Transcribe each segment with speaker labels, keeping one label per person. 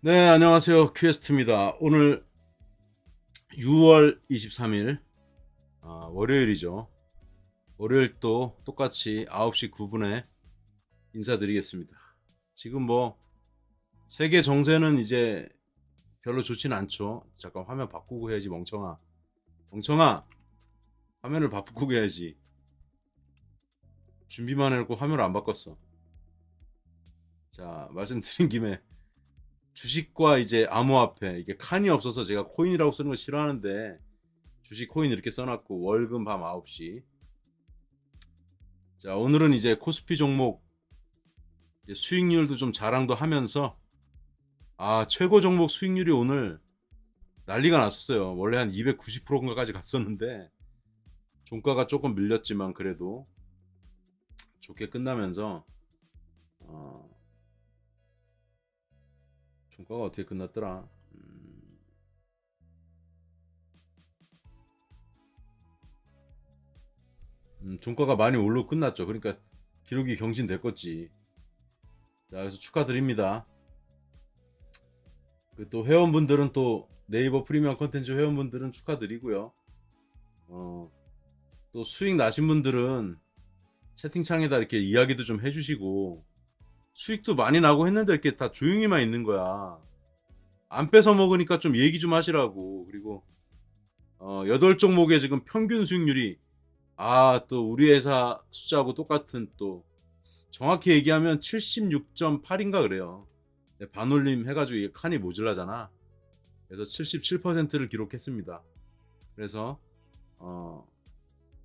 Speaker 1: 네, 안녕하세요. 퀴에스트입니다. 오늘 6월 23일, 월요일이죠. 월요일도 똑같이 9시 9분에 인사드리겠습니다. 지금 뭐, 세계 정세는 이제 별로 좋진 않죠. 잠깐 화면 바꾸고 해야지, 멍청아. 멍청아! 화면을 바꾸고 해야지. 준비만 해놓고 화면을 안 바꿨어. 자, 말씀드린 김에 주식과 이제 암호화폐, 이게 칸이 없어서 제가 코인이라고 쓰는 거 싫어하는데, 주식 코인 이렇게 써놨고 월금 밤 9시. 자, 오늘은 이제 코스피 종목 이제 수익률도 좀 자랑도 하면서 최고 종목 수익률이 오늘 난리가 났었어요. 원래 한 290%까지 갔었는데 종가가 조금 밀렸지만 그래도 좋게 끝나면서 어, 종가가 어떻게 끝났더라? 종가가 많이 올라 끝났죠. 그러니까 기록이 경신됐겠지. 자, 그래서 축하드립니다. 그 또 회원분들은 또 네이버 프리미엄 컨텐츠 회원분들은 축하드리고요. 어, 또 수익 나신 분들은 채팅창에다 이렇게 이야기도 좀 해주시고 수익도 많이 나고 했는데 이렇게 다 조용히만 있는 거야. 안 뺏어 먹으니까 좀 얘기 좀 하시라고. 그리고 8종목의 지금 평균 수익률이 또 우리 회사 숫자하고 똑같은 또 정확히 얘기하면 76.8인가 그래요. 반올림 해가지고 이게 칸이 모질라잖아. 그래서 77%를 기록했습니다. 그래서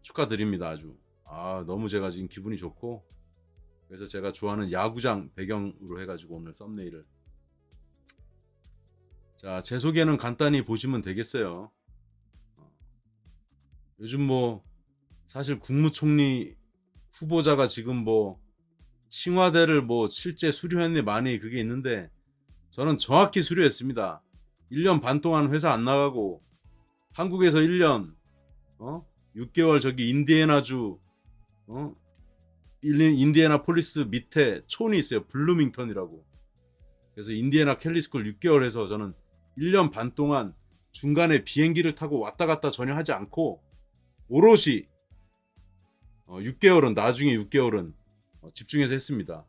Speaker 1: 축하드립니다. 아주 너무 제가 지금 기분이 좋고 그래서 제가 좋아하는 야구장 배경으로 해가지고 오늘 썸네일을 제 소개는 간단히 보시면 되겠어요. 요즘 뭐 사실 국무총리 후보자가 지금 뭐 칭화대를 뭐 실제 수료했네 많이 그게 있는데 저는 정확히 수료했습니다. 1년 반 동안 회사 안 나가고 한국에서 1년 6개월 저기 인디애나주 인디애나폴리스 밑에 촌이 있어요. 블루밍턴이라고. 그래서 인디애나 캘리스쿨 6개월 해서 저는 1년 반 동안 중간에 비행기를 타고 왔다 갔다 전혀 하지 않고 오롯이 6개월은 나중에 6개월은 집중해서 했습니다.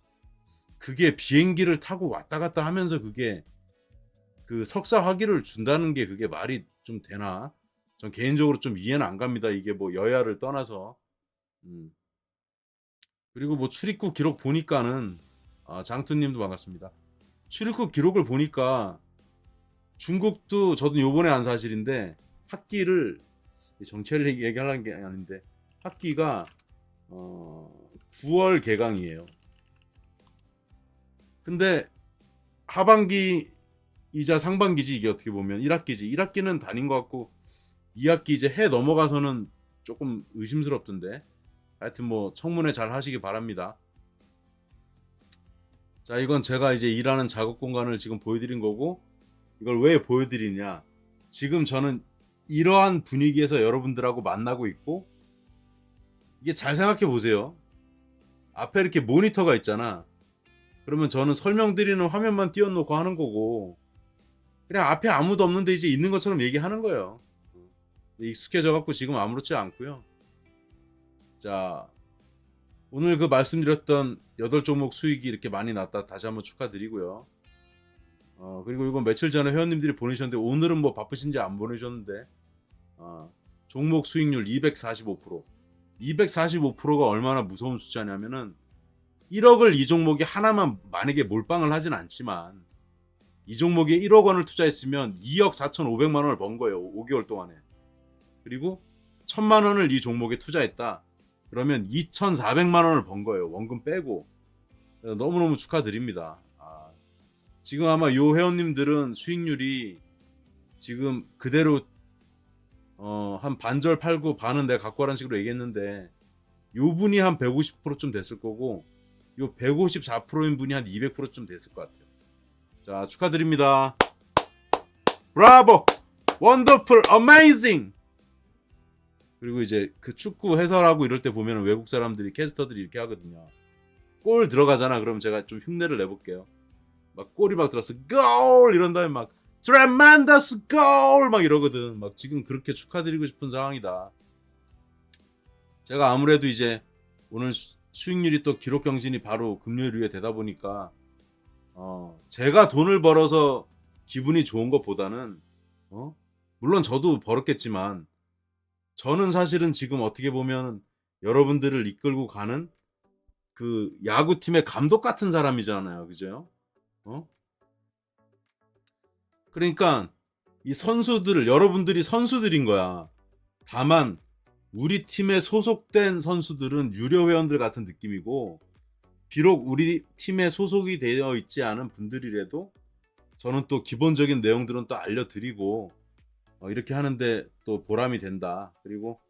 Speaker 1: 그게 비행기를 타고 왔다 갔다 하면서 그게 그 석사 학위를 준다는 게 그게 말이 좀 되나? 전 개인적으로 좀 이해는 안 갑니다. 이게 뭐 여야를 떠나서. 음. 그리고 뭐 출입국 기록 보니까는 장투님도 반갑습니다. 출입국 기록을 보니까 중국도 저도 요번에 한 사실인데 학기를 정치를 얘기하려는 게 아닌데 학기가 9월 개강이에요. 근데 하반기이자 상반기지 이게 어떻게 보면 1학기지. 1학기는 다닌 것 같고 2학기 이제 해 넘어가서는 조금 의심스럽던데. 하여튼 뭐 청문회 잘 하시기 바랍니다. 자, 이건 제가 이제 일하는 작업 공간을 지금 보여드린 거고 이걸 왜 보여드리냐. 지금 저는 이러한 분위기에서 여러분들하고 만나고 있고 이게 잘 생각해 보세요. 앞에 이렇게 모니터가 있잖아. 그러면 저는 설명드리는 화면만 띄워놓고 하는 거고 그냥 앞에 아무도 없는데 이제 있는 것처럼 얘기하는 거예요. 익숙해져 갖고 지금 아무렇지 않고요. 자, 오늘 그 말씀드렸던 8종목 수익이 이렇게 많이 났다 다시 한번 축하드리고요. 그리고 이건 며칠 전에 회원님들이 보내셨는데 오늘은 뭐 바쁘신지 안 보내셨는데 종목 수익률 245%. 245%가 얼마나 무서운 숫자냐면은 1억을 이 종목에 하나만 만약에 몰빵을 하진 않지만 이 종목에 1억 원을 투자했으면 2억 4,500만 원을 번 거예요. 5개월 동안에. 그리고 1,000만 원을 이 종목에 투자했다. 그러면 2,400만 원을 번 거예요. 원금 빼고. 너무너무 축하드립니다. 지금 아마 요 회원님들은 수익률이 지금 그대로 한 반절 팔고 반은 내가 갖고 가라는 식으로 얘기했는데 요 분이 한 150%쯤 됐을 거고 요 154%인 분이 한 200%쯤 됐을 것 같아요. 자, 축하드립니다. 브라보! 원더풀! 어메이징! 그리고 이제 그 축구 해설하고 이럴 때 보면 외국 사람들이 캐스터들이 이렇게 하거든요. 골 들어가잖아. 그럼 제가 좀 흉내를 내볼게요. 막 골이 막 들었어. 골 이런 다음에 막 트레만더스 골 막 이러거든. 막 지금 그렇게 축하드리고 싶은 상황이다. 제가 아무래도 이제 오늘 수익률이 또 기록 경신이 바로 금요일 위에 되다 보니까 제가 돈을 벌어서 기분이 좋은 것보다는 물론 저도 벌었겠지만 저는 사실은 지금 어떻게 보면 여러분들을 이끌고 가는 그 야구팀의 감독 같은 사람이잖아요. 그죠? 그러니까 이 선수들을 여러분들이 선수들인 거야. 다만 우리 팀에 소속된 선수들은 유료 회원들 같은 느낌이고 비록 우리 팀에 소속이 되어 있지 않은 분들이라도 저는 또 기본적인 내용들은 또 알려드리고 이렇게 하는데 또 보람이 된다. 그리고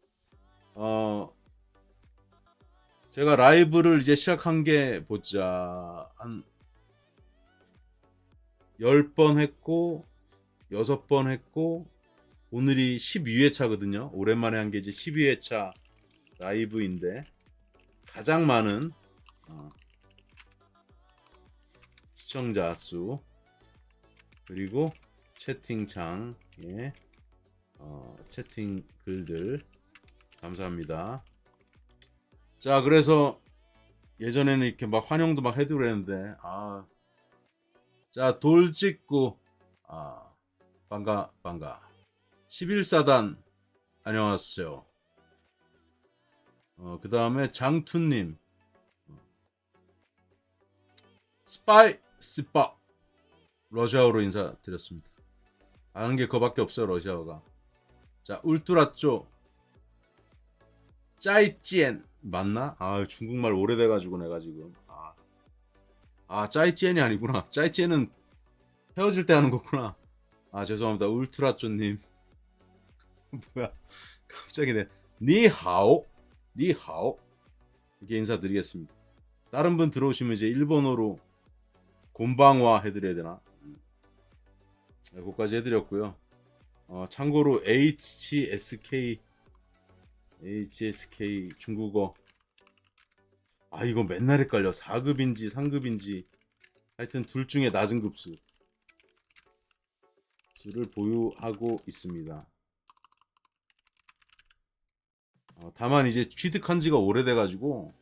Speaker 1: 제가 라이브를 이제 시작한 게 보자 한 10번 했고 6번 했고 오늘이 12회차거든요. 오랜만에 한 게 이제 12회차 라이브인데 가장 많은 시청자 수 그리고 채팅창에 채팅 글들 감사합니다. 자, 그래서 예전에는 이렇게 막 환영도 막 해도 그랬는데 자, 돌직구 반가 11사단 안녕하세요. 그 다음에 장투님 스파 러시아어로 인사드렸습니다. 아는 게 그거밖에 없어요. 러시아어가. 자, 울트라쪼 짜이찌엔 맞나? 중국말 오래돼가지고 내가 지금 짜이찌엔이 아니구나. 짜이찌엔은 헤어질 때 하는 거구나. 죄송합니다. 울트라쪼님 뭐야 갑자기 니하오 이렇게 인사드리겠습니다. 다른 분 들어오시면 이제 일본어로 곤방와 해드려야 되나? 그거까지 해드렸고요. 참고로 HSK 중국어 이거 맨날 헷갈려. 4급인지 3급인지 하여튼 둘 중에 낮은 급수를 보유하고 있습니다. 다만 이제 취득한 지가 오래돼가지고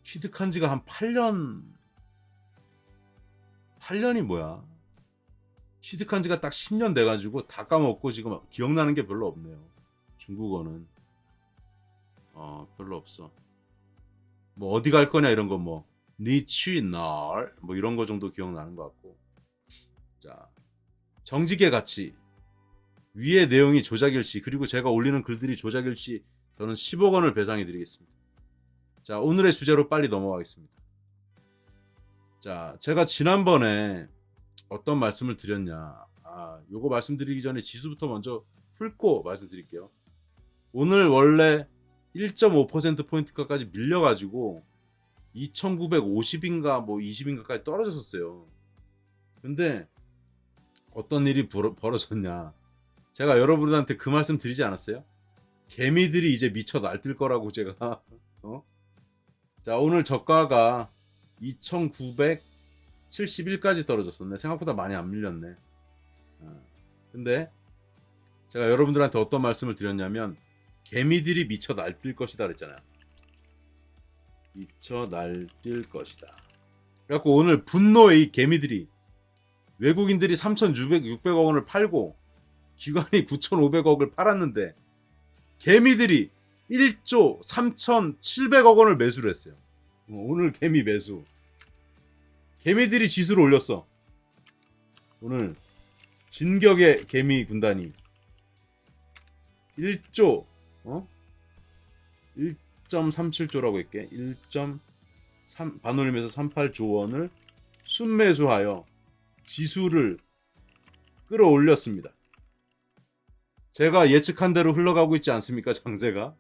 Speaker 1: 취득한 지가 한 8년이 뭐야? 취득한 지가 딱 10년 돼가지고 다 까먹고 지금 기억나는 게 별로 없네요. 중국어는 별로 없어. 뭐 어디 갈 거냐 이런 거 뭐 니취날 뭐 이런 거 정도 기억나는 것 같고. 자, 정직의 가치 위의 내용이 조작일시 그리고 제가 올리는 글들이 조작일시 저는 10억 원을 배상해 드리겠습니다. 자, 오늘의 주제로 빨리 넘어가겠습니다. 자, 제가 지난번에 어떤 말씀을 드렸냐. 요거 말씀드리기 전에 지수부터 먼저 풀고 말씀드릴게요. 오늘 원래 1.5%포인트가까지 밀려가지고 2950인가 뭐 20인가까지 떨어졌었어요. 근데 어떤 일이 벌어졌냐. 제가 여러분들한테 그 말씀 드리지 않았어요? 개미들이 이제 미쳐 날뛸 거라고 제가 자, 오늘 저가가 2971까지 떨어졌었네. 생각보다 많이 안 밀렸네. 근데 제가 여러분들한테 어떤 말씀을 드렸냐면 개미들이 미쳐 날뛸 것이다 그랬잖아요. 미쳐 날뛸 것이다. 그래갖고 오늘 분노의 이 개미들이 외국인들이 3,600억 원을 팔고 기관이 9,500억을 팔았는데 개미들이 1조 3,700억 원을 매수를 했어요. 오늘 개미 매수. 개미들이 지수를 올렸어. 오늘 진격의 개미 군단이 1조 1.37조라고 했게 1.3 반올림에서 38조 원을 순매수하여 지수를 끌어올렸습니다. 제가 예측한 대로 흘러가고 있지 않습니까? 장세가.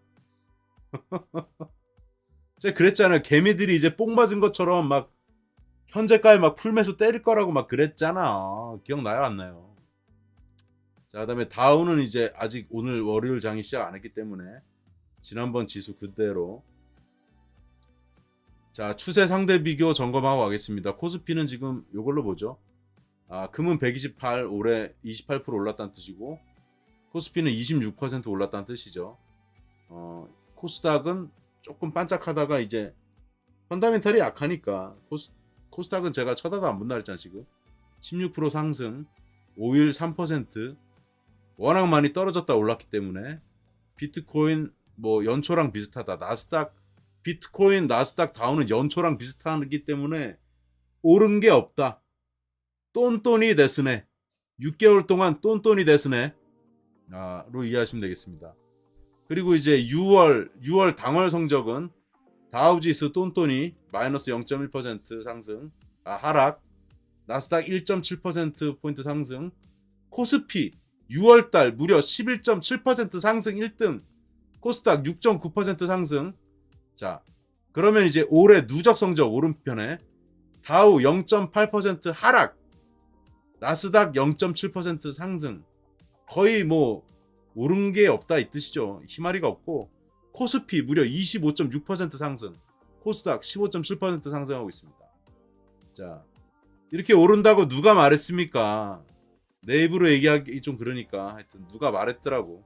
Speaker 1: 제가 그랬잖아요. 개미들이 이제 뽕 맞은 것처럼 막 현재가에 막 풀매수 때릴 거라고 막 그랬잖아. 기억나요? 안 나요? 자, 그다음에 다우는 이제 아직 오늘 월요일 장이 시작 안 했기 때문에 지난번 지수 그대로 자, 추세 상대 비교 점검하고 가겠습니다. 코스피는 지금 요걸로 보죠. 금은 128, 올해 28% 올랐다는 뜻이고, 코스피는 26% 올랐다는 뜻이죠. 코스닥은 조금 반짝하다가 이제 펀더멘털이 약하니까 코스닥은 제가 쳐다도 안 본다 그랬잖아 지금. 16% 상승, 5일 3%. 워낙 많이 떨어졌다 올랐기 때문에 비트코인 뭐 연초랑 비슷하다. 나스닥 비트코인 나스닥 다우는 연초랑 비슷하기 때문에 오른 게 없다. 똔똔이 데스네. 6개월 동안 똔똔이 데스네. 로 이해하시면 되겠습니다. 그리고 이제 6월 당월 성적은 다우지수 똔똔이 마이너스 0.1% 상승, 하락. 나스닥 1.7% 상승. 코스피 6월달 무려 11.7% 상승 1등. 코스닥 6.9% 상승. 자, 그러면 이제 올해 누적 성적 오른편에 다우 0.8% 하락. 나스닥 0.7% 상승. 거의 뭐 오른 게 없다 이 뜻이죠. 희마리가 없고 코스피 무려 25.6% 상승. 코스닥 15.7% 상승하고 있습니다. 자, 이렇게 오른다고 누가 말했습니까? 내 입으로 얘기하기 좀 그러니까 하여튼 누가 말했더라고.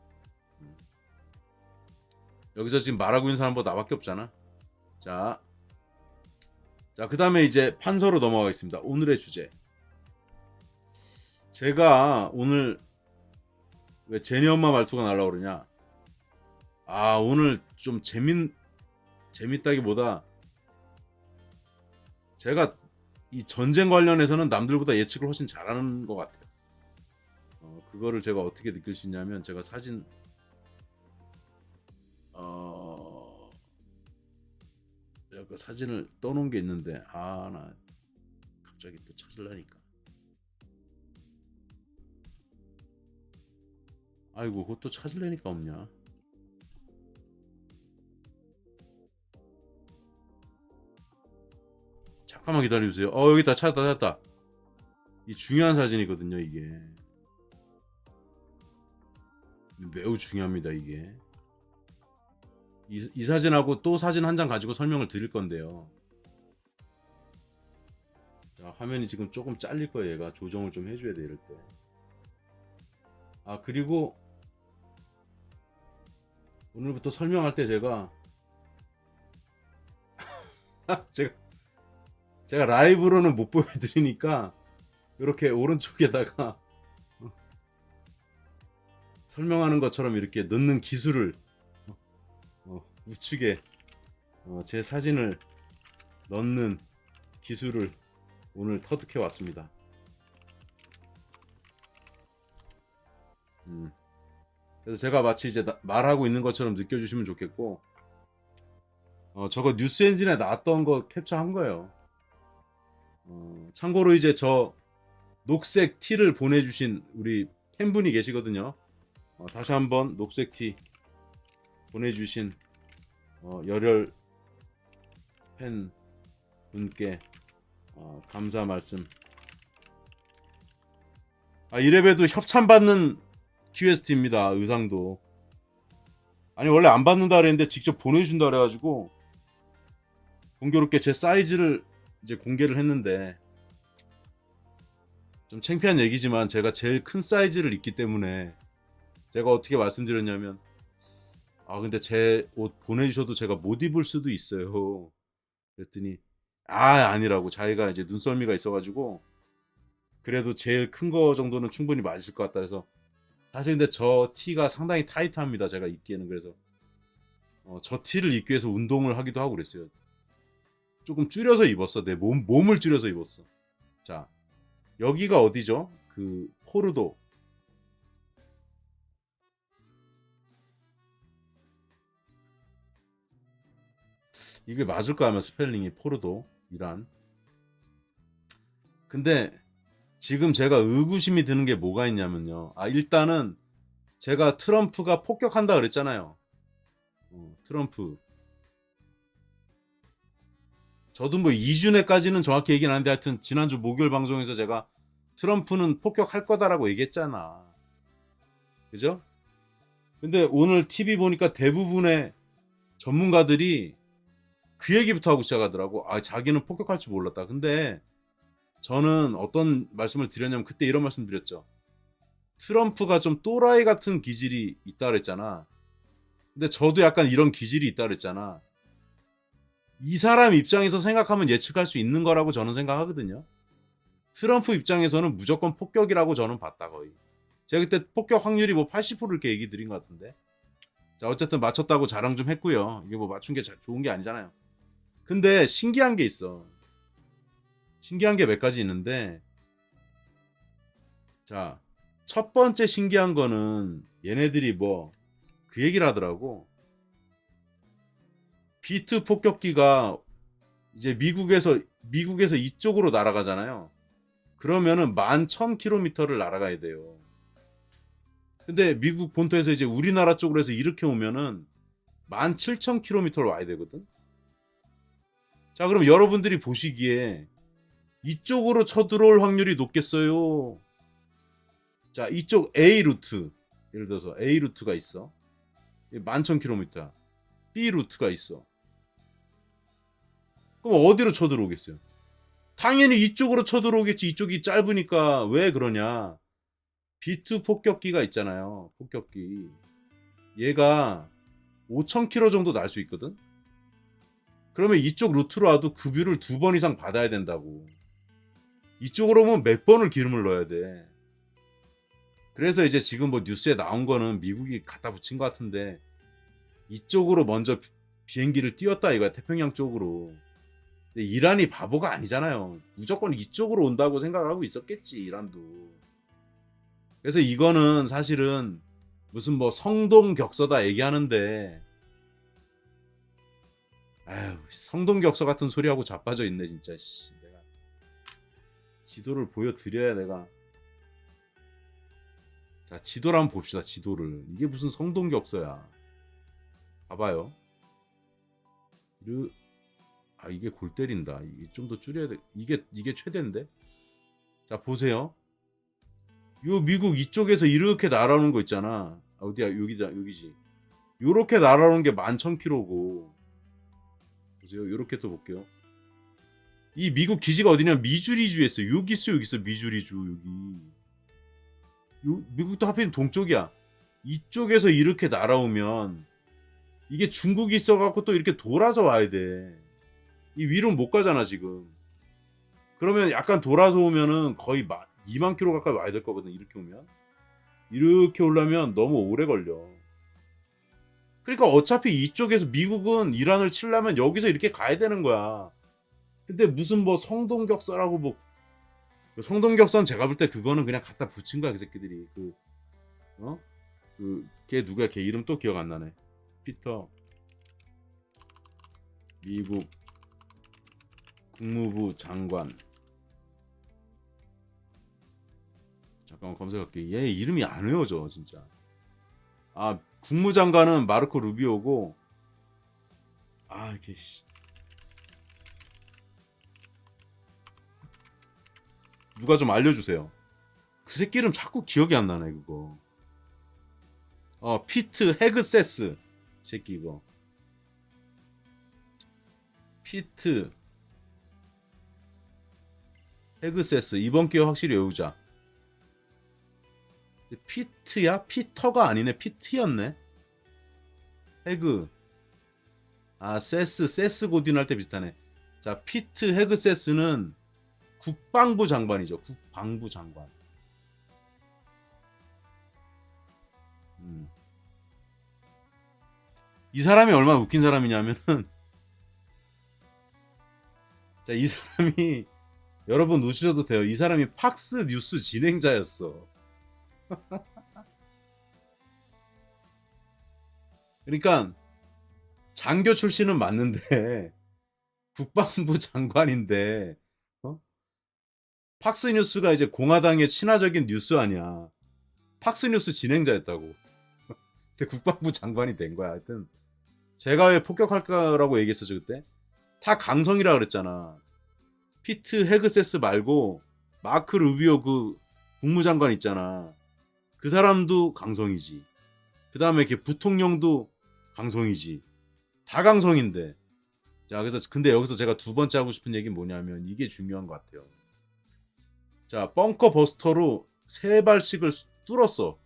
Speaker 1: 여기서 지금 말하고 있는 사람보다 나밖에 없잖아. 자, 그 다음에 이제 판서로 넘어가겠습니다. 오늘의 주제. 제가 오늘 왜 제니 엄마 말투가 날라고 그러냐? 오늘 좀 재밌다기보다 제가 이 전쟁 관련해서는 남들보다 예측을 훨씬 잘하는 것 같아요. 그거를 제가 어떻게 느낄 수 있냐면 제가 제가 사진을 떠놓은 게 있는데 나 갑자기 또 찾으려니까. 아이고 그것도 찾으려니까 없냐. 잠깐만 기다려주세요. 여기 다 찾았다. 이 중요한 사진이거든요 이게. 매우 중요합니다 이게. 이 사진하고 또 사진 한 장 가지고 설명을 드릴 건데요. 자, 화면이 지금 조금 잘릴 거예요. 얘가 조정을 좀 해줘야 돼 이럴 때. 그리고 오늘부터 설명할 때 제가 제가 라이브로는 못 보여드리니까 이렇게 오른쪽에다가 설명하는 것처럼 이렇게 넣는 기술을 우측에 제 사진을 넣는 기술을 오늘 터득해 왔습니다. 그래서 제가 마치 이제 말하고 있는 것처럼 느껴주시면 좋겠고, 저거 뉴스 엔진에 나왔던 거 캡처한 거예요. 참고로 이제 저 녹색 티를 보내주신 우리 팬분이 계시거든요. 다시 한번 녹색 티 보내주신 열혈 팬 분께 감사 말씀. 이래봬도 협찬받는 QST입니다. 의상도. 아니 원래 안 받는다 그랬는데 직접 보내준다 그래가지고 공교롭게 제 사이즈를 이제 공개를 했는데, 좀 창피한 얘기지만 제가 제일 큰 사이즈를 입기 때문에 제가 어떻게 말씀드렸냐면 근데 제 옷 보내주셔도 제가 못 입을 수도 있어요. 그랬더니 아니라고. 자기가 이제 눈썰미가 있어가지고 그래도 제일 큰 거 정도는 충분히 맞을 것 같다. 그래서 사실 근데 저 티가 상당히 타이트합니다. 제가 입기에는. 그래서 저 티를 입기 위해서 운동을 하기도 하고 그랬어요. 조금 줄여서 입었어. 내 몸을 줄여서 입었어. 자, 여기가 어디죠? 그 포르도. 이게 맞을까 하면 스펠링이 포르도 이란. 근데 지금 제가 의구심이 드는 게 뭐가 있냐면요. 일단은 제가 트럼프가 폭격한다 그랬잖아요. 트럼프. 저도 뭐 2주 내까지는 정확히 얘기는 하는데 하여튼 지난주 목요일 방송에서 제가 트럼프는 폭격할 거다라고 얘기했잖아. 그죠? 근데 오늘 TV 보니까 대부분의 전문가들이 그 얘기부터 하고 시작하더라고. 아, 자기는 폭격할 줄 몰랐다. 근데 저는 어떤 말씀을 드렸냐면 그때 이런 말씀 드렸죠. 트럼프가 좀 또라이 같은 기질이 있다 그랬잖아. 근데 저도 약간 이런 기질이 있다 그랬잖아. 이 사람 입장에서 생각하면 예측할 수 있는 거라고 저는 생각하거든요. 트럼프 입장에서는 무조건 폭격이라고 저는 봤다 거의. 제가 그때 폭격 확률이 뭐 80% 이렇게 얘기 드린 것 같은데. 자, 어쨌든 맞췄다고 자랑 좀 했고요. 이게 뭐 맞춘 게 좋은 게 아니잖아요. 근데 신기한 게 있어. 신기한 게 몇 가지 있는데, 자, 첫 번째 신기한 거는 얘네들이 뭐 그 얘기를 하더라고. B2 폭격기가 이제 미국에서 이쪽으로 날아가잖아요. 그러면은 11,000km를 날아가야 돼요. 근데 미국 본토에서 이제 우리나라 쪽으로 해서 이렇게 오면은 17,000km를 와야 되거든. 자, 그럼 여러분들이 보시기에 이쪽으로 쳐들어올 확률이 높겠어요? 자, 이쪽 A 루트, 예를 들어서 A 루트가 있어. 11,000km야. B 루트가 있어. 그럼 어디로 쳐들어오겠어요? 당연히 이쪽으로 쳐들어오겠지. 이쪽이 짧으니까. 왜 그러냐? B2 폭격기가 있잖아요. 폭격기. 얘가 5,000km 정도 날 수 있거든. 그러면 이쪽 루트로 와도 급유를 2번 이상 받아야 된다고. 이쪽으로 오면 몇 번을 기름을 넣어야 돼. 그래서 이제 지금 뭐 뉴스에 나온 거는 미국이 갖다 붙인 것 같은데 이쪽으로 먼저 비행기를 띄웠다 이거야. 태평양 쪽으로. 근데 이란이 바보가 아니잖아요. 무조건 이쪽으로 온다고 생각하고 있었겠지, 이란도. 그래서 이거는 사실은 무슨 뭐 성동격서다 얘기하는데, 아유, 성동격서 같은 소리하고 자빠져 있네 진짜. 씨, 내가 지도를 보여드려야 내가. 자, 지도를 한번 봅시다. 지도를. 이게 무슨 성동격서야. 봐봐요. 아, 이게 골 때린다. 이게 좀 더 줄여야 돼. 이게 최대인데. 자, 보세요. 요 미국 이쪽에서 이렇게 날아오는 거 있잖아. 아, 어디야? 여기지. 요렇게 날아오는 게 11,000km고. 보세요. 요렇게 또 볼게요. 이 미국 기지가 어디냐? 미주리주에 있어. 여기 있어. 미주리주 여기. 미국도 하필 동쪽이야. 이쪽에서 이렇게 날아오면 이게 중국이 있어갖고 또 이렇게 돌아서 와야 돼. 이 위로는 못 가잖아 지금. 그러면 약간 돌아서 오면은 거의 2만 킬로 가까이 와야 될 거거든. 이렇게 오면. 이렇게 오려면 너무 오래 걸려. 그러니까 어차피 이쪽에서 미국은 이란을 치려면 여기서 이렇게 가야 되는 거야. 근데 무슨 뭐 성동격서라고 뭐 성동격서는 제가 볼 때 그거는 그냥 갖다 붙인 거야 그 새끼들이. 걔 누구야? 걔 이름 또 기억 안 나네. 피터 미국 국무부 장관. 잠깐만 검색할게. 얘 이름이 안 외워져 진짜. 아, 국무장관은 마르코 루비오고. 아, 이게 씨. 누가 좀 알려주세요. 그 새끼 이름 자꾸 기억이 안 나네 그거. 피트 헤그세스 새끼 이거. 피트 헤그세스. 이번 기회 확실히 외우자. 피트야? 피터가 아니네. 피트였네. 헤그. 아, 세스 고딘 할 때 비슷하네. 자, 피트 헤그세스는 국방부 장관이죠. 국방부 장관. 이 사람이 얼마나 웃긴 사람이냐면은 자, 이 사람이 여러분 웃으셔도 돼요. 이 사람이 팍스 뉴스 진행자였어. 그러니까 장교 출신은 맞는데 국방부 장관인데 팍스 뉴스가 이제 공화당의 친화적인 뉴스 아니야. 팍스 뉴스 진행자였다고. 근데 국방부 장관이 된 거야. 하여튼 제가 왜 폭격할 거라고 얘기했었죠 그때? 다 강성이라 그랬잖아. 피트 헤그세스 말고 마크 루비오 그 국무장관 있잖아. 그 사람도 강성이지. 그 다음에 이렇게 부통령도 강성이지. 다 강성인데 자, 그래서 근데 여기서 제가 두 번째 하고 싶은 얘기는 뭐냐면 이게 중요한 것 같아요. 자, 벙커 버스터로 세 발씩을 뚫었어.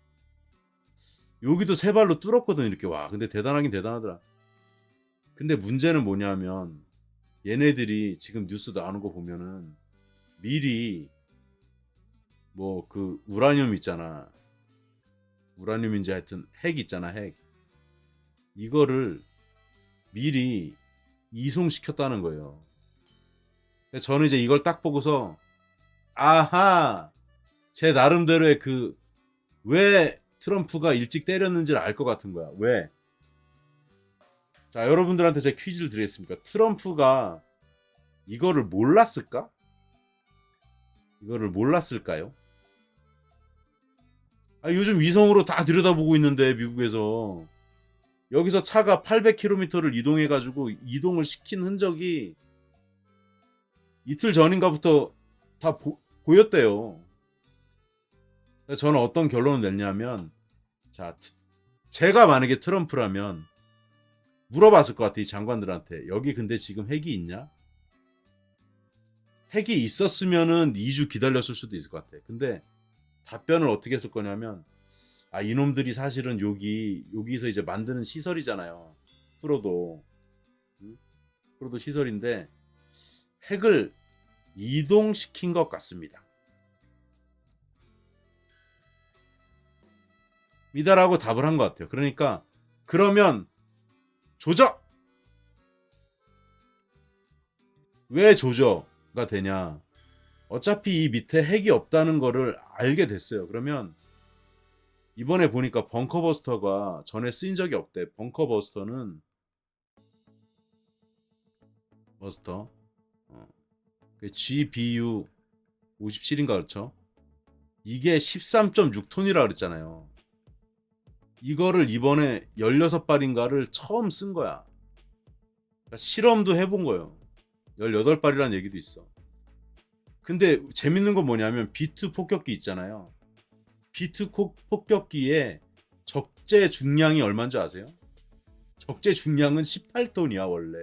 Speaker 1: 여기도 세 발로 뚫었거든 이렇게. 와, 근데 대단하긴 대단하더라. 근데 문제는 뭐냐면 얘네들이 지금 뉴스 나오는 거 보면은 미리 뭐 그 우라늄 있잖아. 우라늄인지 하여튼 핵 있잖아, 핵. 이거를 미리 이송시켰다는 거예요. 저는 이제 이걸 딱 보고서 아하, 제 나름대로의 그 왜 트럼프가 일찍 때렸는지를 알 것 같은 거야. 왜? 자, 여러분들한테 제가 퀴즈를 드리겠습니다. 트럼프가 이거를 몰랐을까? 이거를 몰랐을까요? 아, 요즘 위성으로 다 들여다보고 있는데 미국에서 여기서 차가 800km를 이동해가지고 이동을 시킨 흔적이 이틀 전인가부터 다 보였대요. 저는 어떤 결론을 냈냐면, 자, 제가 만약에 트럼프라면 물어봤을 것 같아, 이 장관들한테. 여기 근데 지금 핵이 있냐? 핵이 있었으면은 2주 기다렸을 수도 있을 것 같아. 근데 답변을 어떻게 했을 거냐면, 아, 이놈들이 사실은 여기서 이제 만드는 시설이잖아요. 프로도. 프로도 시설인데 핵을 이동시킨 것 같습니다. 미다라고 답을 한 것 같아요. 그러니까 그러면 조져! 왜 조져가 되냐? 어차피 이 밑에 핵이 없다는 거를 알게 됐어요. 그러면 이번에 보니까 벙커버스터가 전에 쓰인 적이 없대. 벙커버스터는 버스터 GBU 57인가 그렇죠? 이게 13.6톤이라 그랬잖아요. 이거를 이번에 16발인가를 처음 쓴 거야. 그러니까 실험도 해본 거예요. 18발이라는 얘기도 있어. 근데 재밌는 건 뭐냐면 B2 폭격기 있잖아요. B2 폭격기의 적재 중량이 얼마인 줄 아세요? 적재 중량은 18톤이야 원래.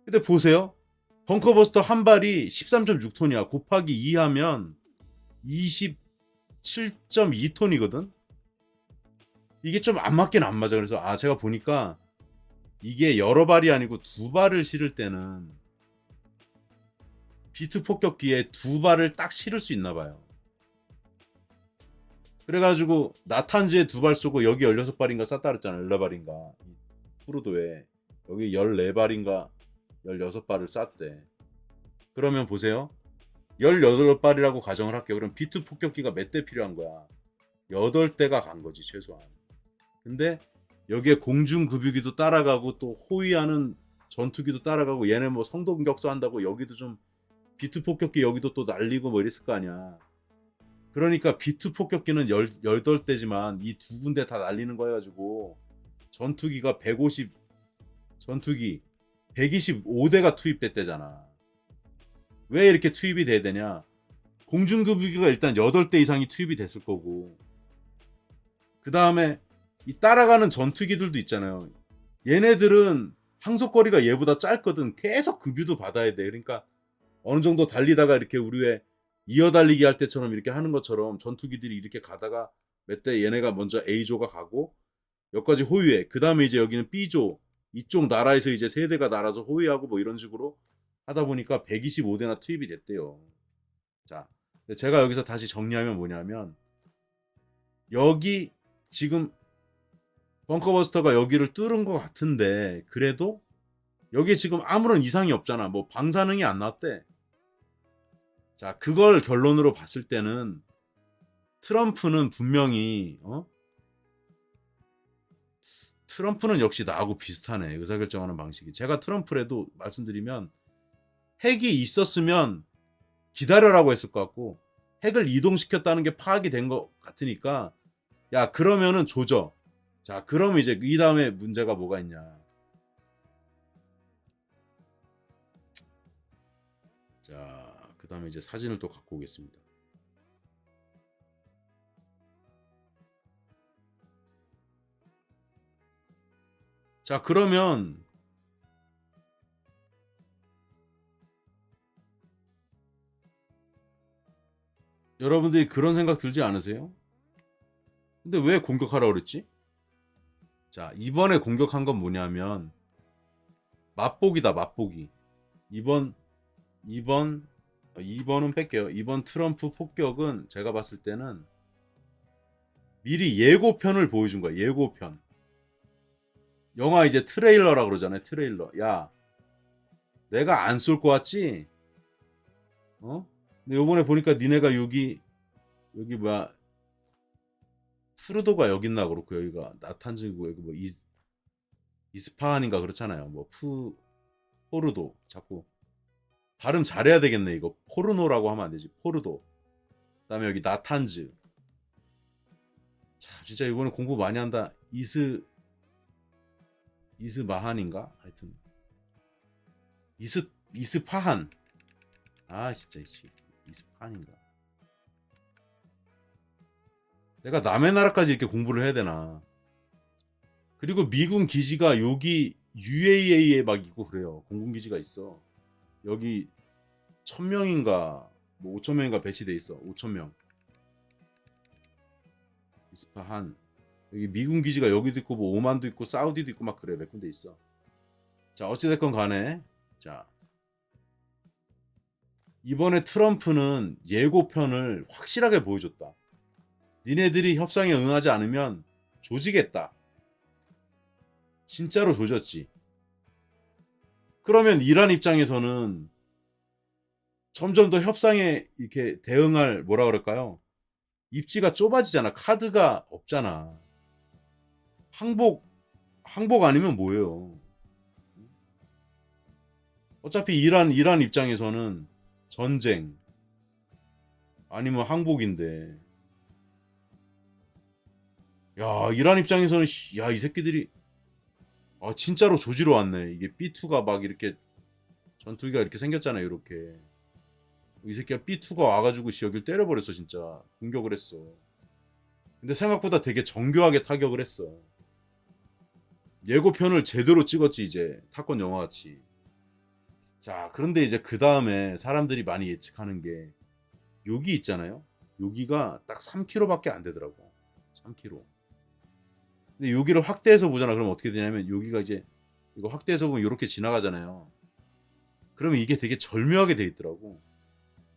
Speaker 1: 근데 보세요. 벙커버스터 한 발이 13.6톤이야. 곱하기 2 하면 27.2톤이거든. 이게 좀 안 맞긴 안 맞아. 그래서 제가 보니까 이게 여러 발이 아니고 두 발을 실을 때는 B2 폭격기에 두 발을 딱 실을 수 있나 봐요. 그래가지고 나탄즈에 두 발 쏘고 여기 16발인가 쐈다 그랬잖아. 14발인가. 프로도에 여기 14발인가 16발을 쐈대. 그러면 보세요. 18발이라고 가정을 할게요. 그럼 B2 폭격기가 몇 대 필요한 거야? 8대가 간 거지 최소한. 근데 여기에 공중급유기도 따라가고 또 호위하는 전투기도 따라가고 얘네 뭐 성동격수 한다고 여기도 좀 B2 폭격기 여기도 또 날리고 뭐 이랬을 거 아니야. 그러니까 B2 폭격기는 18대지만 이 두 군데 다 날리는 거 해가지고 전투기가 150 전투기 125대가 투입됐대잖아. 왜 이렇게 투입이 돼야 되냐? 공중급유기가 일단 8대 이상이 투입이 됐을 거고 그 다음에 이 따라가는 전투기들도 있잖아요. 얘네들은 항속거리가 얘보다 짧거든. 계속 급유도 받아야 돼. 그러니까 어느 정도 달리다가 이렇게 우리 왜 이어달리기 할 때처럼 이렇게 하는 것처럼 전투기들이 이렇게 가다가 몇 대 얘네가 먼저 A조가 가고 여기까지 호위해. 그 다음에 이제 여기는 B조 이쪽 나라에서 이제 세대가 날아서 호위하고 뭐 이런 식으로 하다 보니까 125대나 투입이 됐대요. 자, 제가 여기서 다시 정리하면 뭐냐면 여기 지금 벙커버스터가 여기를 뚫은 것 같은데 그래도 여기에 지금 아무런 이상이 없잖아. 뭐 방사능이 안 났대. 자, 그걸 결론으로 봤을 때는 트럼프는 분명히 트럼프는 역시 나하고 비슷하네. 의사결정하는 방식이. 제가 트럼프라도 말씀드리면 핵이 있었으면 기다려라고 했을 것 같고 핵을 이동시켰다는 게 파악이 된 것 같으니까 야 그러면은 조져. 자 그럼 이제 이 다음에 문제가 뭐가 있냐. 자 그 다음에 이제 사진을 또 갖고 오겠습니다. 자 그러면 여러분들이 그런 생각 들지 않으세요? 근데 왜 공격하라 그랬지? 자, 이번에 공격한 건 뭐냐면 맛보기다, 맛보기. 이번 이번 2번은 뺄게요. 이번 트럼프 폭격은 제가 봤을 때는 미리 예고편을 보여준 거야. 예고편. 영화 이제 트레일러라 그러잖아요. 트레일러. 야, 내가 안 쏠 거 같지? 어? 근데 요번에 보니까 니네가 여기 뭐야, 푸르도가 여기 있나 그렇고, 여기가 나탄즈고, 여기 뭐 이스파한인가 그렇잖아요. 뭐 포르도. 자꾸 발음 잘해야 되겠네. 이거 포르노라고 하면 안 되지. 포르도. 그다음에 여기 나탄즈. 참 진짜 이번에 공부 많이 한다. 이스마한인가? 하여튼 이스파한. 아 진짜 이스파한인가? 내가 남의 나라까지 이렇게 공부를 해야 되나? 그리고 미군 기지가 여기 UAE에 막 있고 그래요. 공군 기지가 있어. 여기 1000명인가 뭐 5000명인가 배치돼 있어. 5000명. 이스파한. 여기 미군 기지가 여기도 있고 뭐 오만도 있고 사우디도 있고 막 그래. 몇 군데 있어. 자, 어찌됐건 간에 자, 이번에 트럼프는 예고편을 확실하게 보여줬다. 니네들이 협상에 응하지 않으면 조지겠다. 진짜로 조졌지. 그러면 이란 입장에서는 점점 더 협상에 이렇게 대응할 뭐라 그럴까요? 입지가 좁아지잖아. 카드가 없잖아. 항복 아니면 뭐예요? 어차피 이란 입장에서는 전쟁 아니면 항복인데, 야 이란 입장에서는 야 이 새끼들이 진짜로 조지러 왔네. 이게 B2가 막 이렇게 전투기가 이렇게 생겼잖아요. 이렇게 이 새끼가 B2가 와가지고 여길 때려버렸어. 진짜 공격을 했어. 근데 생각보다 되게 정교하게 타격을 했어. 예고편을 제대로 찍었지. 이제 타건 영화같이. 자, 그런데 이제 그 다음에 사람들이 많이 예측하는 게 여기 있잖아요. 여기가 딱 3km밖에 안 되더라고. 3km. 근데 여기를 확대해서 보잖아. 그럼 어떻게 되냐면 여기가 이제 이거 확대해서 보면 이렇게 지나가잖아요. 그러면 이게 되게 절묘하게 돼 있더라고.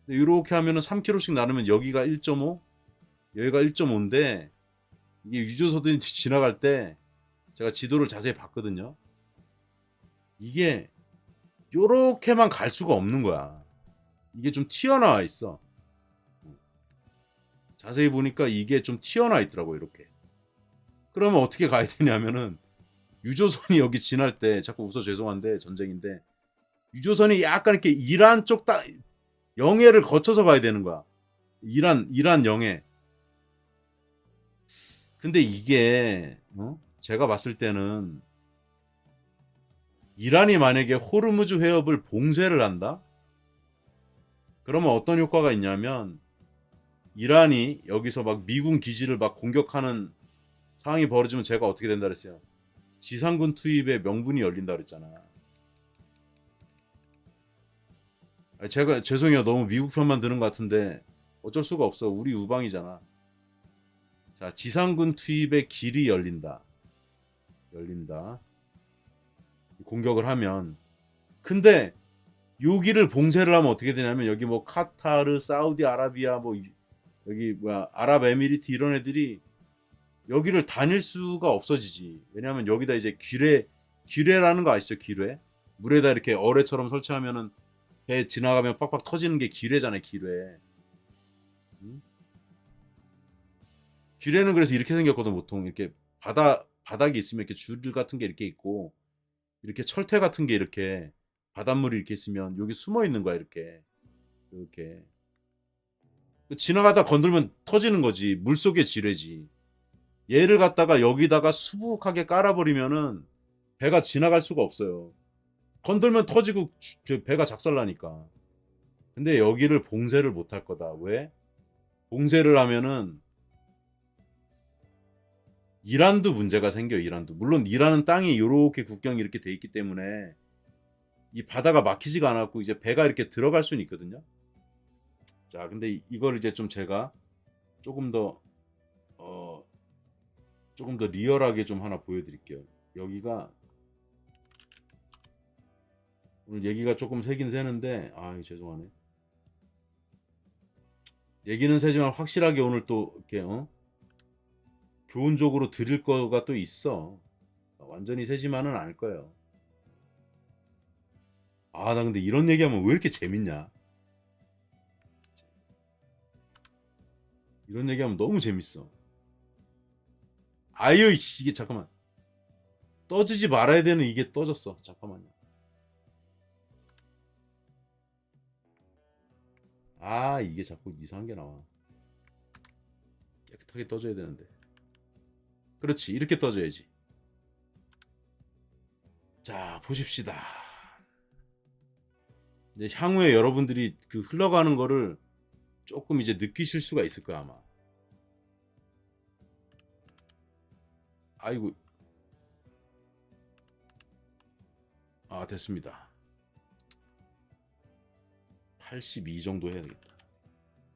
Speaker 1: 근데 이렇게 하면은 3km씩 나누면 여기가 1.5, 여기가 1.5인데 이게 유조선들이 지나갈 때 제가 지도를 자세히 봤거든요. 이게 요렇게만 갈 수가 없는 거야. 이게 좀 튀어나와 있어. 자세히 보니까 이게 좀 튀어나와 있더라고. 이렇게. 그러면 어떻게 가야 되냐면은 유조선이 여기 지날 때, 자꾸 웃어 죄송한데 전쟁인데, 유조선이 약간 이렇게 이란 쪽 딱 영해를 거쳐서 가야 되는 거야. 이란 영해. 근데 이게 제가 봤을 때는 이란이 만약에 호르무즈 해협을 봉쇄를 한다? 그러면 어떤 효과가 있냐면 이란이 여기서 막 미군 기지를 막 공격하는 상황이 벌어지면 제가 어떻게 된다 그랬어요? 지상군 투입의 명분이 열린다 그랬잖아. 제가 죄송해요. 너무 미국 편만 드는 것 같은데 어쩔 수가 없어. 우리 우방이잖아. 자, 지상군 투입의 길이 열린다. 공격을 하면. 근데 여기를 봉쇄를 하면 어떻게 되냐면 여기 뭐 카타르, 사우디아라비아 뭐 여기 뭐야 아랍에미리트 이런 애들이 여기를 다닐 수가 없어지지. 왜냐하면 여기다 이제 기뢰라는 거 아시죠? 기뢰. 물에다 이렇게 어뢰처럼 설치하면은 배 지나가면 빡빡 터지는 게 기뢰잖아요. 기뢰. 응? 기뢰는 그래서 이렇게 생겼거든. 보통 이렇게 바닥이 있으면 이렇게 줄 같은 게 이렇게 있고 이렇게 철퇴 같은 게 이렇게 바닷물이 이렇게 있으면 여기 숨어 있는 거야. 이렇게 지나가다 건들면 터지는 거지. 물속의 지뢰지. 얘를 갖다가 여기다가 수북하게 깔아버리면은 배가 지나갈 수가 없어요. 건들면 터지고 배가 작살나니까. 근데 여기를 봉쇄를 못할 거다. 왜? 봉쇄를 하면은 이란도 문제가 생겨. 이란도. 물론 이란은 땅이 이렇게 국경이 이렇게 돼 있기 때문에 이 바다가 막히지가 않았고 이제 배가 이렇게 들어갈 수는 있거든요. 자, 근데 이걸 이제 좀 제가 조금 더 어, 조금 더 리얼하게 좀 하나 보여드릴게요. 여기가 오늘 얘기가 조금 새긴 새는데 죄송하네. 얘기는 새지만 확실하게 오늘 또 이렇게 교훈적으로 드릴 거가 또 있어. 완전히 새지만은 않을 거예요. 나 근데 이런 얘기하면 왜 이렇게 재밌냐? 이런 얘기하면 너무 재밌어. 아유, 이게 잠깐만. 떠지지 말아야 되는 이게 떠졌어. 잠깐만요. 이게 자꾸 이상한 게 나와. 깨끗하게 떠져야 되는데. 그렇지, 이렇게 떠져야지. 자, 보십시다. 이제 향후에 여러분들이 그 흘러가는 거를 조금 이제 느끼실 수가 있을 거야, 아마. 아이고. 됐습니다. 82 정도 해야 되겠다.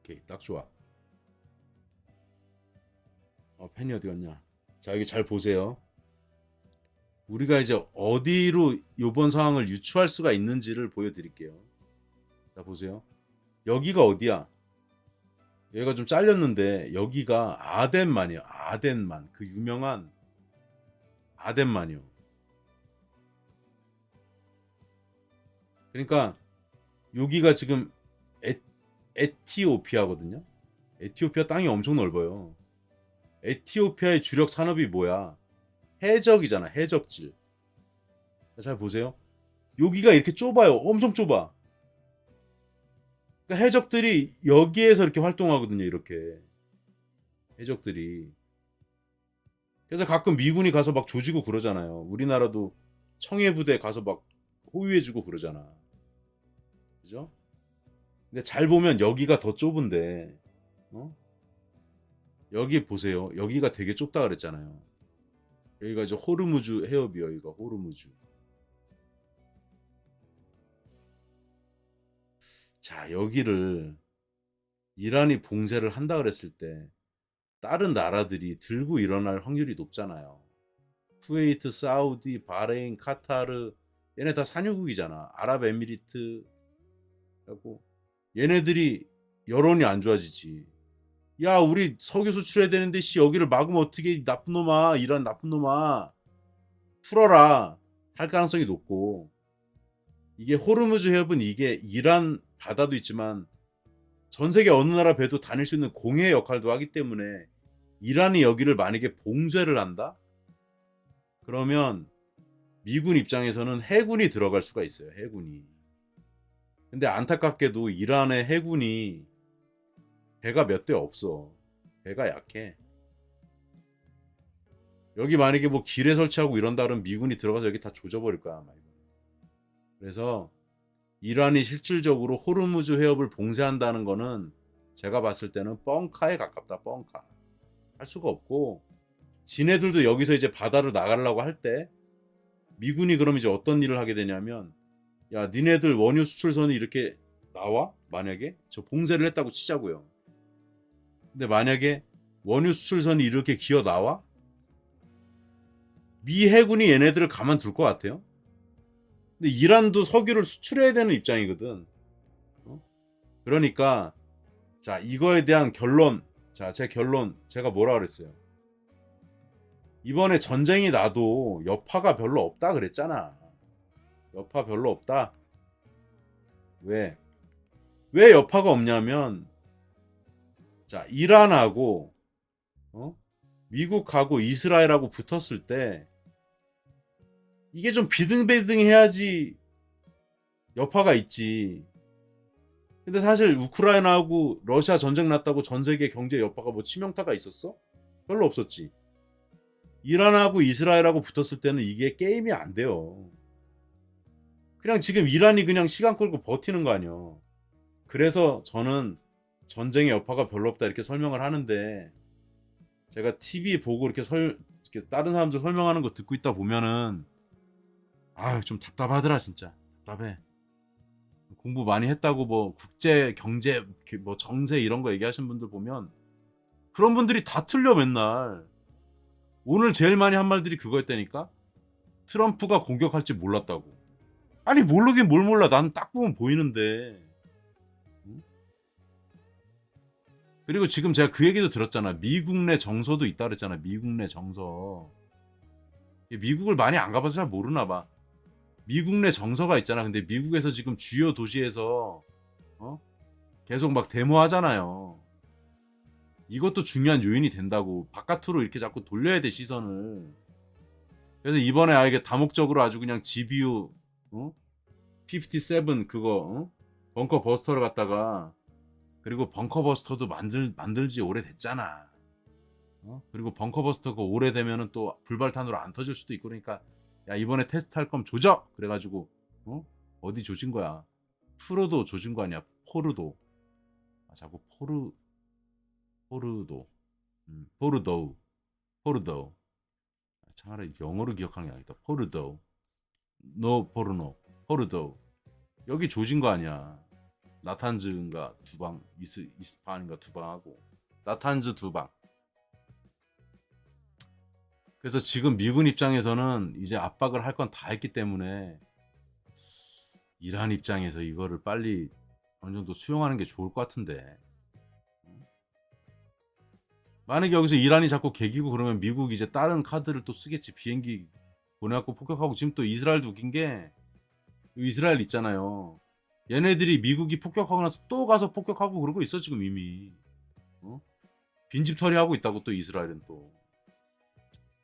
Speaker 1: 오케이, 딱 좋아. 펜이 어디 갔냐? 자, 여기 잘 보세요. 우리가 이제 어디로 이번 상황을 유추할 수가 있는지를 보여드릴게요. 자, 보세요. 여기가 어디야? 여기가 좀 잘렸는데 여기가 아덴만이요. 아덴만. 그 유명한 아덴만이요. 그러니까 여기가 지금 에티오피아거든요. 에티오피아 땅이 엄청 넓어요. 에티오피아의 주력 산업이 뭐야? 해적이잖아. 해적질. 잘 보세요. 여기가 이렇게 좁아요. 엄청 좁아. 그러니까 해적들이 여기에서 이렇게 활동하거든요. 이렇게 해적들이. 그래서 가끔 미군이 가서 막 조지고 그러잖아요. 우리나라도 청해부대 가서 막 호위해주고 그러잖아. 그죠? 근데 잘 보면 여기가 더 좁은데, 여기 보세요. 여기가 되게 좁다 그랬잖아요. 여기가 이제 호르무즈 해협이요. 여기가 호르무즈. 자, 여기를 이란이 봉쇄를 한다 그랬을 때 다른 나라들이 들고 일어날 확률이 높잖아요. 쿠웨이트, 사우디, 바레인, 카타르 얘네 다 산유국이잖아. 아랍에미리트 하고 얘네들이 여론이 안 좋아지지. 야, 우리 석유 수출해야 되는데 여기를 막으면 어떻게 나쁜 놈아. 이란 나쁜 놈아. 풀어라. 할 가능성이 높고 이게 호르무즈 해협은 이게 이란 바다도 있지만 전 세계 어느 나라 배도 다닐 수 있는 공해 역할도 하기 때문에 이란이 여기를 만약에 봉쇄를 한다? 그러면 미군 입장에서는 해군이 들어갈 수가 있어요. 해군이. 근데 안타깝게도 이란의 해군이 배가 몇 대 없어. 배가 약해. 여기 만약에 뭐 길에 설치하고 이런다 그러면 미군이 들어가서 여기 다 조져버릴 거야 아마. 그래서 이란이 실질적으로 호르무즈 해협을 봉쇄한다는 거는 제가 봤을 때는 뻥카에 가깝다. 뻥카. 할 수가 없고 지네들도 여기서 이제 바다로 나가려고 할 때 미군이 그럼 이제 어떤 일을 하게 되냐면 야, 니네들 원유 수출선이 이렇게 나와? 만약에 저 봉쇄를 했다고 치자고요. 근데 만약에 원유 수출선이 이렇게 기어 나와? 미 해군이 얘네들을 가만둘 것 같아요? 근데 이란도 석유를 수출해야 되는 입장이거든. 그러니까 자, 이거에 대한 결론. 자, 제 결론 제가 뭐라 그랬어요? 이번에 전쟁이 나도 여파가 별로 없다 그랬잖아. 여파 별로 없다. 왜? 왜 여파가 없냐면 자, 이란하고 미국하고 이스라엘하고 붙었을 때 이게 좀 비등비등해야지 여파가 있지. 근데 사실 우크라이나하고 러시아 전쟁 났다고 전 세계 경제 여파가 뭐 치명타가 있었어? 별로 없었지. 이란하고 이스라엘하고 붙었을 때는 이게 게임이 안 돼요. 그냥 지금 이란이 그냥 시간 끌고 버티는 거 아니야. 그래서 저는 전쟁의 여파가 별로 없다 이렇게 설명을 하는데 제가 TV 보고 이렇게 다른 사람들 설명하는 거 듣고 있다 보면은 좀 답답하더라 진짜. 답답해. 공부 많이 했다고 뭐 국제 경제 뭐 정세 이런 거 얘기하시는 분들 보면 그런 분들이 다 틀려 맨날. 오늘 제일 많이 한 말들이 그거였다니까. 트럼프가 공격할지 몰랐다고. 아니 모르긴 뭘 몰라. 나는 딱 보면 보이는데. 응? 그리고 지금 제가 그 얘기도 들었잖아. 미국 내 정서도 있다 그랬잖아. 미국 내 정서. 미국을 많이 안 가봐서 잘 모르나 봐. 미국 내 정서가 있잖아. 근데 미국에서 지금 주요 도시에서 어? 계속 막 데모하잖아요. 이것도 중요한 요인이 된다고. 바깥으로 이렇게 자꾸 돌려야 돼 시선을. 그래서 이번에 이게 다목적으로 아주 그냥 GBU 57 그거 벙커 버스터를 갖다가 그리고 벙커 버스터도 만들지 오래됐잖아. 그리고 벙커 버스터가 오래되면은 또 불발탄으로 안 터질 수도 있고 그러니까 야 이번에 테스트 할 거면 조져 그래가지고 어디 조진 거야. 프로도 조진 거 아니야. 포르도. 자꾸 포르도 포르도우 차라리 영어로 기억하는 게 아니다. 포르도우 노 포르노 포르도우 여기 조진 거 아니야. 나탄즈인가 두방 이스파인가 두방하고 나탄즈 두방. 그래서 지금 미군 입장에서는 이제 압박을 할 건 다 했기 때문에 이란 입장에서 이거를 빨리 어느 정도 수용하는 게 좋을 것 같은데. 만약에 여기서 이란이 자꾸 개기고 그러면 미국이 이제 다른 카드를 또 쓰겠지. 비행기 보내갖고 폭격하고. 지금 또 이스라엘도 웃긴 게 이스라엘 있잖아요. 얘네들이 미국이 폭격하고 나서 또 가서 폭격하고 그러고 있어 지금 이미. 빈집털이 하고 있다고 또 이스라엘은 또.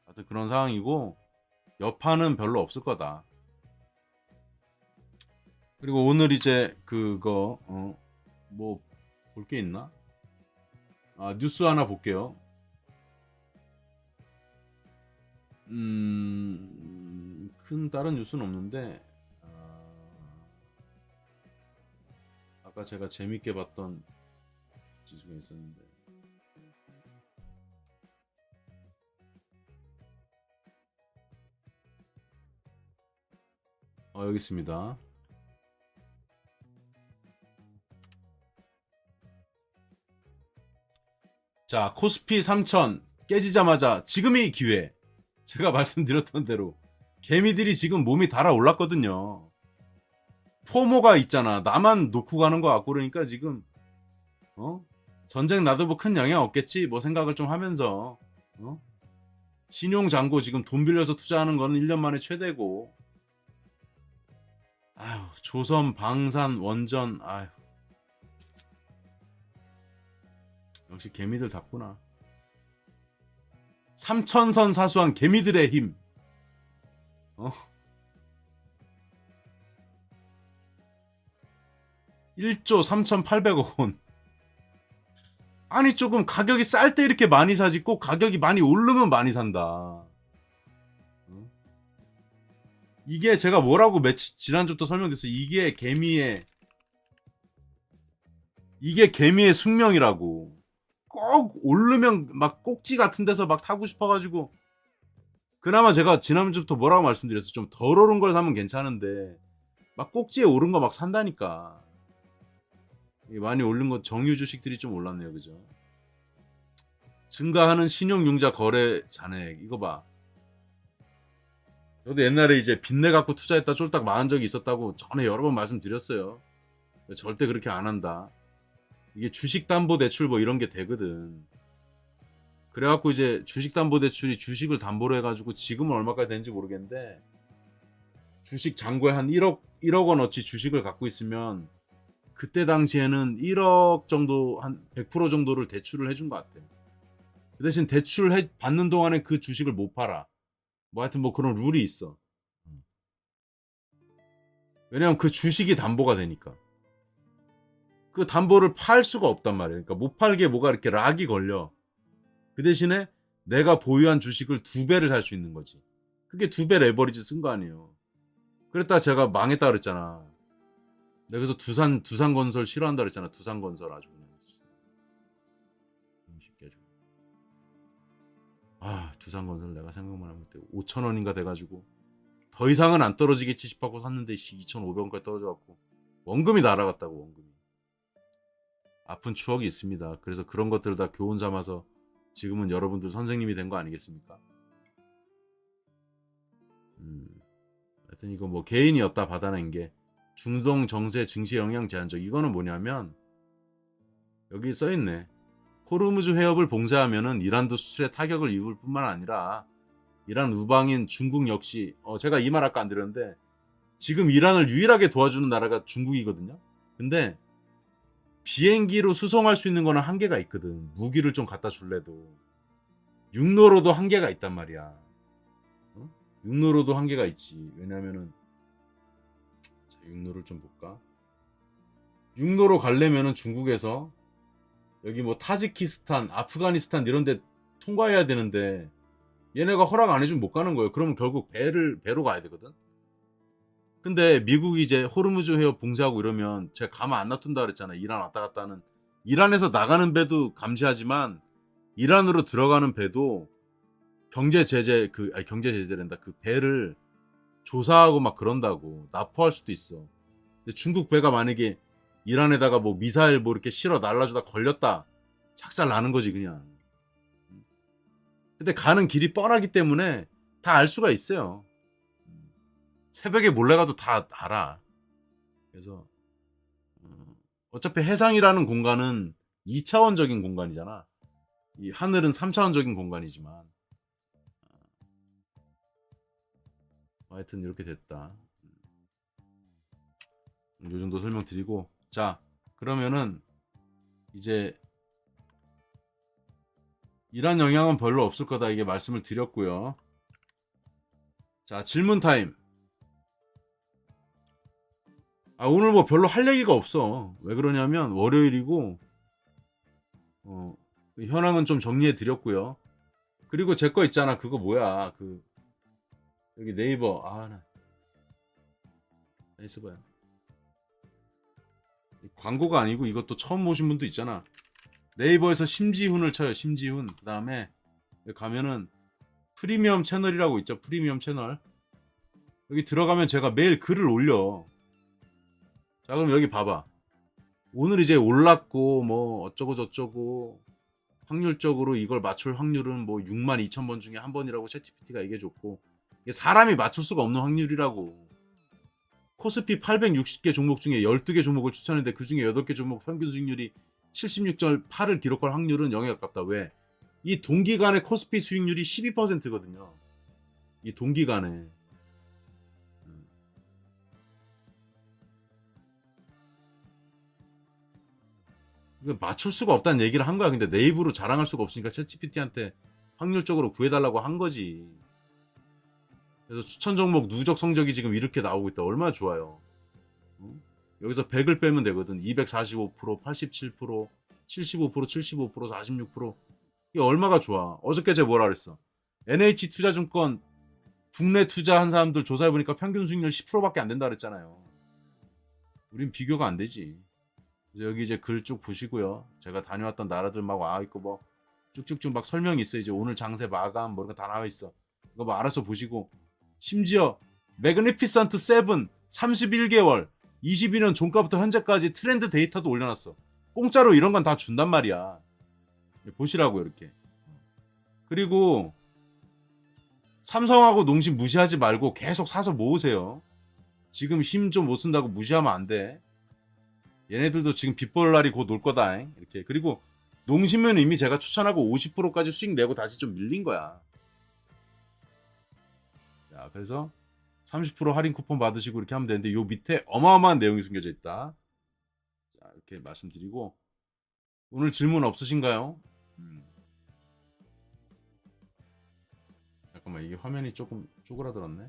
Speaker 1: 하여튼 그런 상황이고 여파는 별로 없을 거다. 그리고 오늘 이제 그거 뭐 볼 게 있나? 뉴스 하나 볼게요. 큰 다른 뉴스는 없는데 아까 제가 재밌게 봤던 지수가 있었는데 여기 있습니다. 자, 코스피 3000 깨지자마자 지금이 기회. 제가 말씀드렸던 대로 개미들이 지금 몸이 달아올랐거든요. 포모가 있잖아. 나만 놓고 가는 거 같고 그러니까 지금 전쟁 나도 뭐 큰 영향 없겠지 뭐 생각을 좀 하면서 신용잔고 지금 돈 빌려서 투자하는 거는 1년 만에 최대고. 아휴, 조선, 방산, 원전, 아휴. 역시 개미들 답구나. 3000선 사수한 개미들의 힘. 1조 3800억 원. 아니 조금 가격이 쌀 때 이렇게 많이 사지 꼭 가격이 많이 오르면 많이 산다. 이게 제가 뭐라고 지난주부터 설명드렸어요. 이게 개미의 숙명이라고. 꼭 오르면 막 꼭지 같은 데서 막 타고 싶어가지고. 그나마 제가 지난주부터 뭐라고 말씀드렸어요. 좀 덜 오른 걸 사면 괜찮은데 막 꼭지에 오른 거 막 산다니까. 많이 오른 거 정유 주식들이 좀 올랐네요. 그죠? 증가하는 신용융자 거래 잔액. 이거 봐. 저도 옛날에 이제 빚내 갖고 투자했다 쫄딱 망한 적이 있었다고 전에 여러 번 말씀드렸어요. 절대 그렇게 안 한다. 이게 주식담보대출 뭐 이런 게 되거든. 그래갖고 이제 주식담보대출이 주식을 담보로 해가지고 지금은 얼마까지 되는지 모르겠는데 주식 잔고에 한 1억 원어치 주식을 갖고 있으면 그때 당시에는 1억 정도 한 100% 정도를 대출을 해준 것 같아. 그 대신 대출 받는 동안에 그 주식을 못 팔아. 뭐 하여튼 뭐 그런 룰이 있어. 왜냐면 그 주식이 담보가 되니까. 그 담보를 팔 수가 없단 말이에요. 그러니까 못 팔게 뭐가 이렇게 락이 걸려. 그 대신에 내가 보유한 주식을 2배를 살 수 있는 거지. 그게 2배 레버리지 쓴 거 아니에요. 그랬다가 제가 망했다 그랬잖아. 내가 그래서 두산건설 싫어한다 그랬잖아. 두산건설 아주 그냥. 두산건설 내가 생각만 하면 5,000원인가 돼가지고 더 이상은 안 떨어지겠지 싶하고 샀는데 2,500원까지 떨어져갖고 원금이 날아갔다고. 원금이. 아픈 추억이 있습니다. 그래서 그런 것들을 다 교훈 삼아서 지금은 여러분들 선생님이 된 거 아니겠습니까? 하여튼 이거 뭐 개인이었다 받아낸 게 중동 정세 증시 영향 제한적. 이거는 뭐냐면 여기 써있네. 호르무즈 해협을 봉쇄하면은 이란도 수출에 타격을 입을 뿐만 아니라 이란 우방인 중국 역시 제가 이 말 아까 안 드렸는데 지금 이란을 유일하게 도와주는 나라가 중국이거든요. 근데 비행기로 수송할 수 있는 거는 한계가 있거든. 무기를 좀 갖다 줄래도 육로로도 한계가 있단 말이야. 육로로도 한계가 있지. 왜냐면은 자, 육로를 좀 볼까? 육로로 가려면은 중국에서 여기 뭐 타지키스탄, 아프가니스탄 이런 데 통과해야 되는데 얘네가 허락 안 해주면 못 가는 거예요. 그러면 결국 배로 가야 되거든. 근데 미국이 이제 호르무즈 해협 봉쇄하고 이러면 제가 가만 안 놔둔다 그랬잖아. 이란 왔다 갔다 하는. 이란에서 나가는 배도 감시하지만 이란으로 들어가는 배도 경제 제재란다. 그 배를 조사하고 막 그런다고. 납포할 수도 있어. 근데 중국 배가 만약에 이란에다가 뭐 미사일 뭐 이렇게 실어 날라주다 걸렸다. 작살 나는 거지 그냥. 근데 가는 길이 뻔하기 때문에 다 알 수가 있어요. 새벽에 몰래 가도 다 알아. 그래서 어차피 해상이라는 공간은 2차원적인 공간이잖아. 이 하늘은 3차원적인 공간이지만 하여튼 이렇게 됐다. 요 정도 설명드리고 자 그러면은 이제 이란 영향은 별로 없을 거다 이게 말씀을 드렸고요. 자 질문 타임. 오늘 뭐 별로 할 얘기가 없어. 왜 그러냐면 월요일이고 현황은 좀 정리해 드렸고요. 그리고 제 거 있잖아. 그거 뭐야? 그 여기 네이버 나 있어봐요. 광고가 아니고 이것도 처음 보신 분도 있잖아. 네이버에서 심지훈을 쳐요. 심지훈. 그 다음에 가면은 프리미엄 채널이라고 있죠. 프리미엄 채널. 여기 들어가면 제가 매일 글을 올려. 자 그럼 여기 봐봐. 오늘 이제 올랐고 뭐 어쩌고 저쩌고 확률적으로 이걸 맞출 확률은 뭐 62,000번 중에 한 번이라고 챗GPT가 얘기해줬고 이게 사람이 맞출 수가 없는 확률이라고. 코스피 860개 종목 중에 12개 종목을 추천했는데 그 중에 8개 종목 평균 수익률이 76.8을 기록할 확률은 0에 가깝다. 왜? 이 동기간의 코스피 수익률이 12%거든요. 이 동기간에. 맞출 수가 없다는 얘기를 한 거야. 근데 내 입으로 자랑할 수가 없으니까 챗GPT한테 확률적으로 구해달라고 한 거지. 그래서 추천 종목 누적 성적이 지금 이렇게 나오고 있다. 얼마나 좋아요. 여기서 100을 빼면 되거든. 245%, 87%, 75%, 75%, 46%. 이게 얼마가 좋아. 어저께 제가 뭐라 그랬어. NH투자증권 국내 투자한 사람들 조사해보니까 평균 수익률 10%밖에 안 된다 그랬잖아요. 우린 비교가 안 되지. 그래서 여기 이제 글 쭉 보시고요. 제가 다녀왔던 나라들 막 와 있고 뭐 쭉쭉쭉 막 설명이 있어. 이제 오늘 장세 마감 뭐 이런 거 다 나와 있어. 이거 뭐 알아서 보시고 심지어 매그니피선트 7 31개월 22년 종가부터 현재까지 트렌드 데이터도 올려놨어. 공짜로 이런 건 다 준단 말이야. 보시라고 이렇게. 그리고 삼성하고 농심 무시하지 말고 계속 사서 모으세요. 지금 힘 좀 못 쓴다고 무시하면 안 돼. 얘네들도 지금 빚벌 날이 곧 올 거다. 이렇게. 그리고 농심은 이미 제가 추천하고 50%까지 수익 내고 다시 좀 밀린 거야. 자, 그래서 30% 할인 쿠폰 받으시고 이렇게 하면 되는데 요 밑에 어마어마한 내용이 숨겨져 있다. 자, 이렇게 말씀드리고 오늘 질문 없으신가요? 잠깐만 이게 화면이 조금 쪼그라들었네.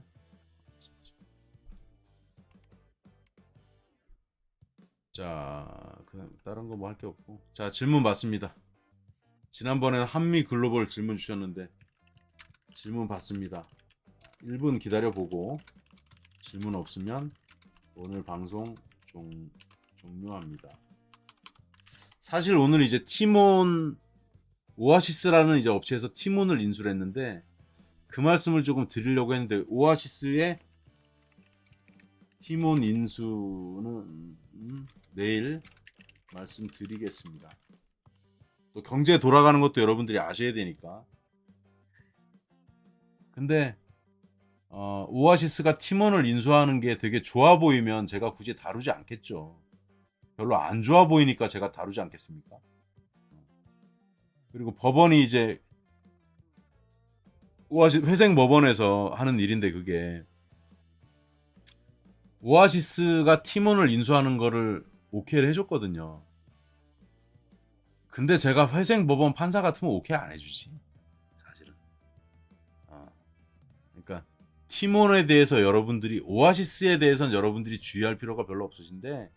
Speaker 1: 자, 그다음 다른 거 뭐 할 게 없고. 자, 질문 받습니다. 지난번에는 한미 글로벌 질문 주셨는데 질문 받습니다. 1분 기다려보고 질문 없으면 오늘 방송 종료합니다. 사실 오늘 이제 티몬 오아시스라는 이제 업체에서 티몬을 인수를 했는데 그 말씀을 조금 드리려고 했는데 오아시스의 팀원 인수는 내일 말씀드리겠습니다. 또 경제 돌아가는 것도 여러분들이 아셔야 되니까. 근데 오아시스가 팀원을 인수하는 게 되게 좋아 보이면 제가 굳이 다루지 않겠죠. 별로 안 좋아 보이니까 제가 다루지 않겠습니까? 그리고 법원이 이제 오아시스 회생 법원에서 하는 일인데, 그게 오아시스가 팀원을 인수하는 거를 오케이를 해줬거든요. 근데 제가 회생 법원 판사 같으면 오케이 안 해주지, 사실은. 그러니까 팀원에 대해서 여러분들이, 오아시스에 대해서는 여러분들이 주의할 필요가 별로 없으신데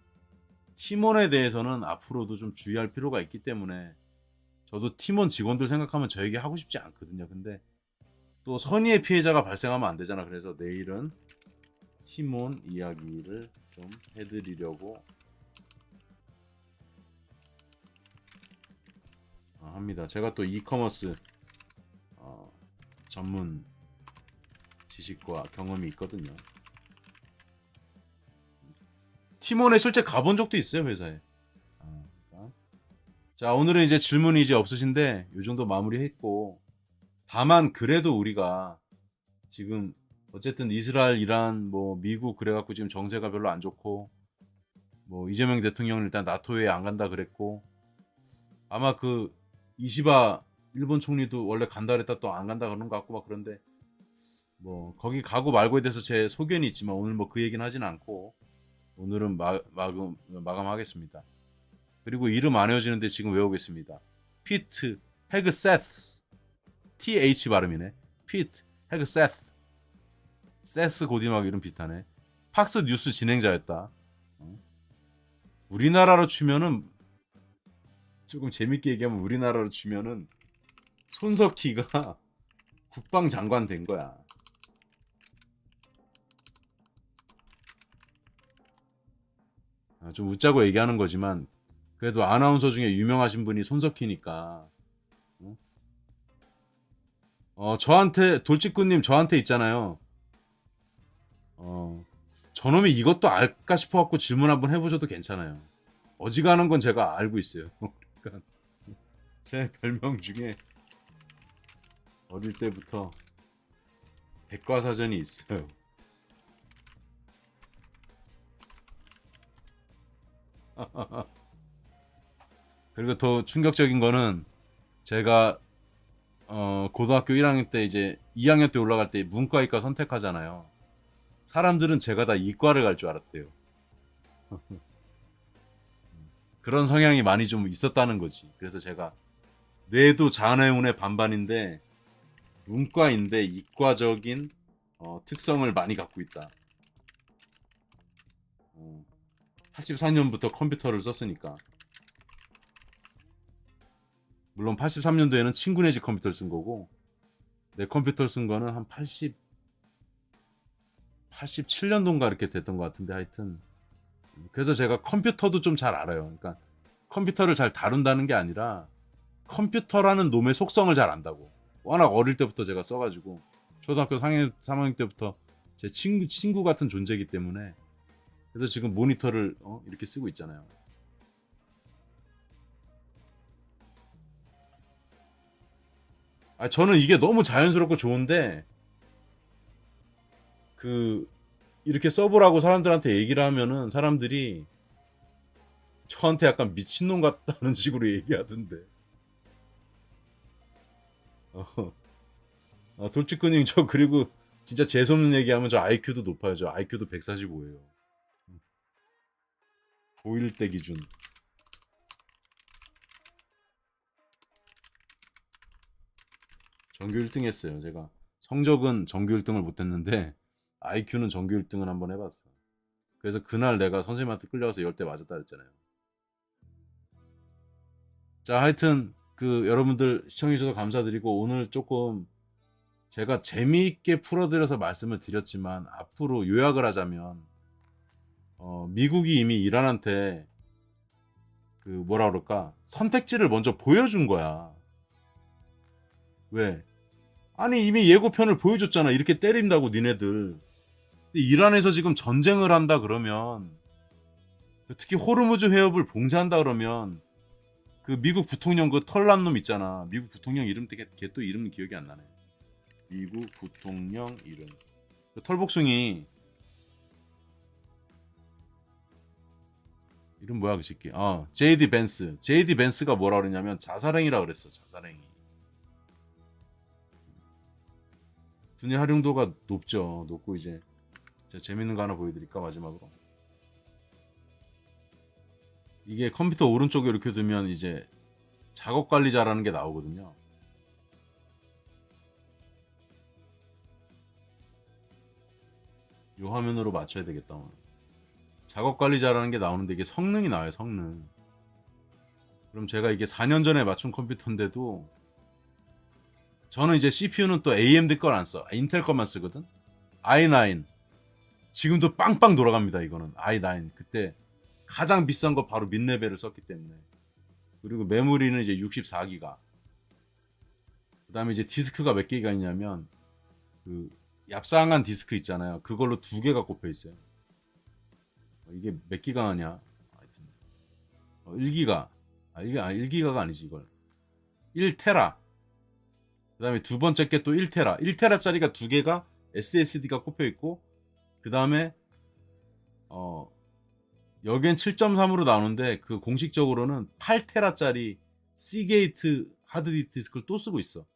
Speaker 1: 팀원에 대해서는 앞으로도 좀 주의할 필요가 있기 때문에, 저도 팀원 직원들 생각하면 저 얘기 하고 싶지 않거든요. 근데 또 선의의 피해자가 발생하면 안 되잖아. 그래서 내일은 팀원 이야기를 좀 해드리려고 합니다. 제가 또 이커머스 전문 지식과 경험이 있거든요. 팀원에 실제 가본 적도 있어요, 회사에. 자, 오늘은 이제 질문이 이제 없으신데 이 정도 마무리했고, 다만 그래도 우리가 지금 어쨌든 이스라엘, 이란, 뭐 미국 그래갖고 지금 정세가 별로 안 좋고, 뭐 이재명 대통령은 일단 나토에 안 간다 그랬고, 아마 그 이시바 일본 총리도 원래 간다 그랬다 또 안 간다 그러는 것 같고 막. 그런데 뭐 거기 가고 말고에 대해서 제 소견이 있지만 오늘 뭐 그 얘기는 하진 않고 오늘은 마감하겠습니다. 그리고 이름 안 외워지는데 지금 외우겠습니다. 피트 헤그세스, TH 발음이네. 피트 헤그세스. 세스 고디막 이름 비슷하네. 팍스 뉴스 진행자였다. 우리나라로 치면은, 조금 재밌게 얘기하면 우리나라로 치면은 손석희가 국방장관 된 거야. 좀 웃자고 얘기하는 거지만 그래도 아나운서 중에 유명하신 분이 손석희니까. 저한테 돌직구님 저한테 있잖아요. 저놈이 이것도 알까 싶어갖고 질문 한번 해보셔도 괜찮아요. 어지간한 건 제가 알고 있어요. 그러니까 제 별명 중에 어릴 때부터 백과사전이 있어요. 그리고 더 충격적인 거는, 제가 고등학교 1학년 때 이제 2학년 때 올라갈 때 문과이과 선택하잖아요. 사람들은 제가 다 이과를 갈 줄 알았대요. 그런 성향이 많이 좀 있었다는 거지. 그래서 제가 뇌도 자뇌운의 반반인데 문과인데 이과적인 특성을 많이 갖고 있다. 84년부터 컴퓨터를 썼으니까. 물론 83년도에는 친구네 집 컴퓨터를 쓴 거고, 내 컴퓨터를 쓴 거는 한 87년도인가 이렇게 됐던 것 같은데, 하여튼 그래서 제가 컴퓨터도 좀 잘 알아요. 그러니까 컴퓨터를 잘 다룬다는 게 아니라 컴퓨터라는 놈의 속성을 잘 안다고. 워낙 어릴 때부터 제가 써가지고, 초등학교 3학년 때부터 제 친구 같은 존재이기 때문에. 그래서 지금 모니터를 이렇게 쓰고 있잖아요. 저는 이게 너무 자연스럽고 좋은데, 이렇게 써보라고 사람들한테 얘기를 하면은 사람들이 저한테 약간 미친놈 같다는 식으로 얘기하던데. 돌직구님, 저 그리고 진짜 재수없는 얘기하면 저 IQ도 높아요. 저 IQ도 145예요. 고1 때 기준. 전교 1등 했어요. 제가 성적은 전교 1등을 못했는데 IQ는 전교 1등을 한번 해봤어. 그래서 그날 내가 선생님한테 끌려가서 10대 맞았다 그랬잖아요. 자, 하여튼 여러분들 시청해주셔서 감사드리고, 오늘 조금 제가 재미있게 풀어드려서 말씀을 드렸지만, 앞으로 요약을 하자면 미국이 이미 이란한테 뭐라 그럴까, 선택지를 먼저 보여준 거야. 왜? 아니 이미 예고편을 보여줬잖아. 이렇게 때린다고 니네들. 근데 이란에서 지금 전쟁을 한다 그러면, 특히 호르무즈 해협을 봉쇄한다 그러면, 그 미국 부통령 그 털난 놈 있잖아. 미국 부통령 이름 되게 걔 또 이름 기억이 안 나네. 미국 부통령 이름. 그 털복숭이 이름 뭐야 그 새끼. 제이디 벤스. 제이디 벤스가 뭐라 그랬냐면 자살행위라 그랬어. 자살행위. 분야 활용도가 높죠. 높고 이제 제가 재밌는 거 하나 보여드릴까 마지막으로. 이게 컴퓨터 오른쪽에 이렇게 두면 이제 작업 관리자라는 게 나오거든요. 이 화면으로 맞춰야 되겠다. 오늘. 작업 관리자라는 게 나오는데 이게 성능이 나와요. 성능. 그럼 제가 이게 4년 전에 맞춘 컴퓨터인데도 저는 이제 CPU는 또 AMD 걸 안 써. 인텔 것만 쓰거든. i9. 지금도 빵빵 돌아갑니다. 이거는 i9. 그때 가장 비싼 거 바로 mid레벨을 썼기 때문에. 그리고 메모리는 이제 64기가. 그다음에 이제 디스크가 몇 개가 있냐면 그 얍상한 디스크 있잖아요. 그걸로 2개가 꼽혀 있어요. 이게 몇 기가냐? 하여튼 1기가. 이게 1기가가 아니지 이걸. 1테라. 그다음에 두 번째 게 또 1테라. 1테라짜리가 2개가 SSD가 꼽혀 있고 그다음에 여기엔 7.3으로 나오는데 그 공식적으로는 8테라짜리 시게이트 하드디스크를 또 쓰고 있어.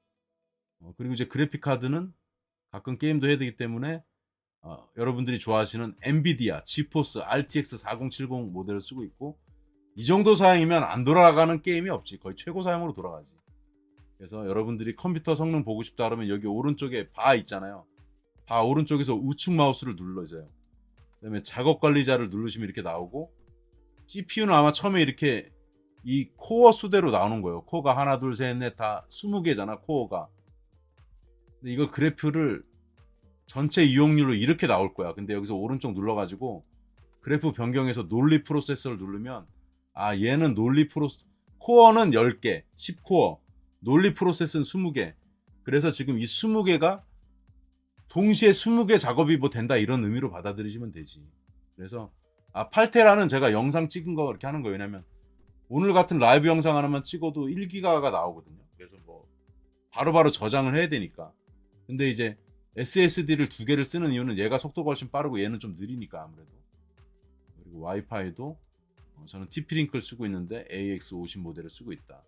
Speaker 1: 그리고 이제 그래픽 카드는 가끔 게임도 해야 되기 때문에 여러분들이 좋아하시는 엔비디아 지포스 RTX 4070 모델을 쓰고 있고 이 정도 사양이면 안 돌아가는 게임이 없지. 거의 최고 사양으로 돌아가지. 그래서 여러분들이 컴퓨터 성능 보고 싶다 그러면 여기 오른쪽에 바 있잖아요. 바 오른쪽에서 우측 마우스를 눌러줘요. 그다음에 작업 관리자를 누르시면 이렇게 나오고 CPU는 아마 처음에 이렇게 이 코어 수대로 나오는 거예요. 코어가 하나 둘 셋 넷 다 20개잖아 코어가. 근데 이걸 그래프를 전체 이용률로 이렇게 나올 거야. 근데 여기서 오른쪽 눌러가지고 그래프 변경해서 논리 프로세서를 누르면 얘는 논리 코어는 10개 10코어 논리 프로세서는 20개. 그래서 지금 이 20개가 동시에 20개 작업이 뭐 된다 이런 의미로 받아들이시면 되지. 그래서 8테라는 제가 영상 찍은 거 이렇게 하는 거예요. 왜냐면 오늘 같은 라이브 영상 하나만 찍어도 1기가가 나오거든요. 그래서 뭐 바로바로 저장을 해야 되니까. 근데 이제 SSD를 2개를 쓰는 이유는 얘가 속도가 훨씬 빠르고 얘는 좀 느리니까 아무래도. 그리고 와이파이도 저는 TP-Link를 쓰고 있는데 AX50 모델을 쓰고 있다.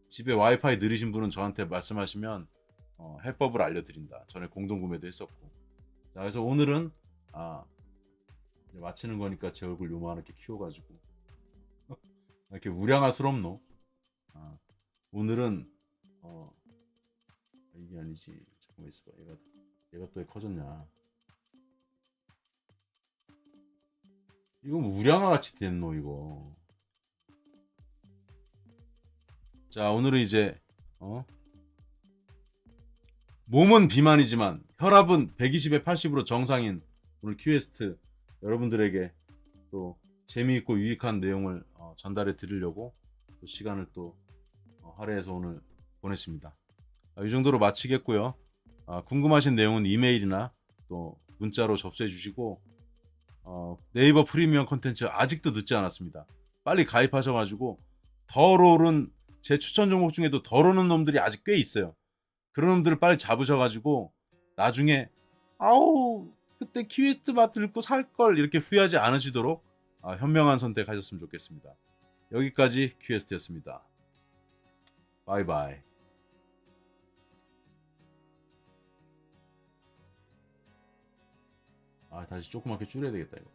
Speaker 1: 집에 와이파이 느리신 분은 저한테 말씀하시면 해법을 알려드린다. 전에 공동구매도 했었고. 자, 그래서 오늘은 이제 마치는 거니까 제 얼굴 요만하게 키워가지고 이렇게 우량아스럽노. 오늘은 이게 아니지. 잠깐만 있어봐. 얘가 또 왜 커졌냐. 이거 뭐 우량아 같이 됐노 이거. 자, 오늘은 이제 몸은 비만이지만 혈압은 120에 80으로 정상인 오늘 큐에스트 여러분들에게 또 재미있고 유익한 내용을 전달해 드리려고 또 시간을 또 할애해서 오늘 보냈습니다. 이 정도로 마치겠고요. 궁금하신 내용은 이메일이나 또 문자로 접수해 주시고 네이버 프리미엄 콘텐츠 아직도 늦지 않았습니다. 빨리 가입하셔가지고 덜오른 제 추천 종목 중에도 덜오는 놈들이 아직 꽤 있어요. 그런 놈들을 빨리 잡으셔가지고 나중에 그때 퀴스트 바 들고 살걸 이렇게 후회하지 않으시도록 현명한 선택하셨으면 좋겠습니다. 여기까지 퀴스트였습니다. 바이바이. 다시 조그맣게 줄여야 되겠다 이거.